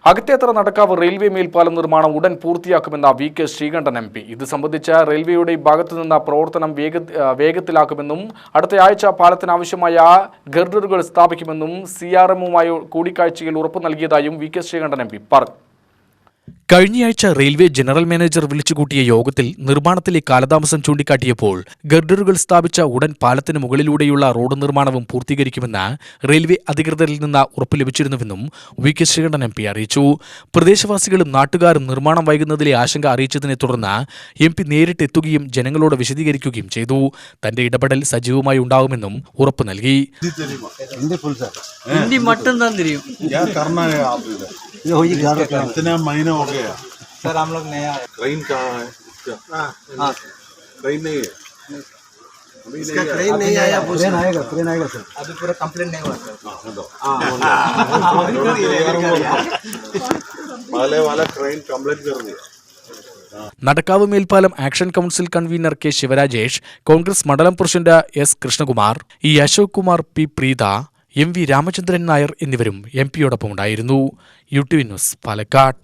Akathethara Nadakkavu railway മേൽപ്പാലം നിർമ്മാണം ഉടൻ പൂർത്തിയാക്കുമെന്ന വി.കെ. ശ്രീകണ്ഠൻ എം.പി. ഇത് സംബന്ധിച്ച റെയിൽവേയുടെ ഭാഗത്തുനിന്ന് പ്രവർത്തനം വേഗത്തിലാക്കുമെന്നും അടുത്ത ആഴ്ച പാലത്തിനാവശ്യമായ ഗർഡറുകൾ സ്ഥാപിക്കുമെന്നും CRMുമായി കൂടിക്കാഴ്ചയിൽ ഉറപ്പു നൽകിയതായും വി.കെ. ശ്രീകണ്ഠൻ എം.പി. പറഞ്ഞു. കഴിഞ്ഞയാഴ്ച റെയിൽവേ ജനറൽ മാനേജർ വിളിച്ചുകൂട്ടിയ യോഗത്തിൽ നിർമ്മാണത്തിലെ കാലതാമസം ചൂണ്ടിക്കാട്ടിയപ്പോൾ ഗർഡറുകൾ സ്ഥാപിച്ച ഉടൻ പാലത്തിന് മുകളിലൂടെയുള്ള റോഡ് നിർമ്മാണവും പൂർത്തീകരിക്കുമെന്ന് റെയിൽവേ അധികൃതരിൽ നിന്ന് ഉറപ്പ് ലഭിച്ചിരുന്നുവെന്നും വി.കെ. ശ്രീകണ്ഠൻ എം.പി. അറിയിച്ചു. പ്രദേശവാസികളും നാട്ടുകാരും നിർമ്മാണം വൈകുന്നതിലെ ആശങ്ക അറിയിച്ചതിനെ തുടർന്ന് എം.പി. നേരിട്ടെത്തുകയും ജനങ്ങളോട് വിശദീകരിക്കുകയും ചെയ്തു. തന്റെ ഇടപെടൽ സജീവമായി ഉണ്ടാകുമെന്നും ഉറപ്പ് നൽകി. कितना महीना हो गया सर? हम लोग नया है। ट्रेन कहाँ है? हाँ ट्रेन नहीं है अभी। इसका ट्रेन नहीं आया। ट्रेन आएगा सर। अभी पूरा कंप्लीट नहीं हुआ सर। पहले वाला ट्रेन कंप्लीट कर दिया. നടക്കാവ് മേൽപ്പാലം action council convener K. Sivarajesh, Congress മണ്ഡലം president S. Krishnakumar, E. Ashok Kumar, P. Preetha, M. V. Ramachandran Nair എന്നിവരും എം.പിയോടൊപ്പം ഉണ്ടായിരുന്നു. UTV news, Palakkad.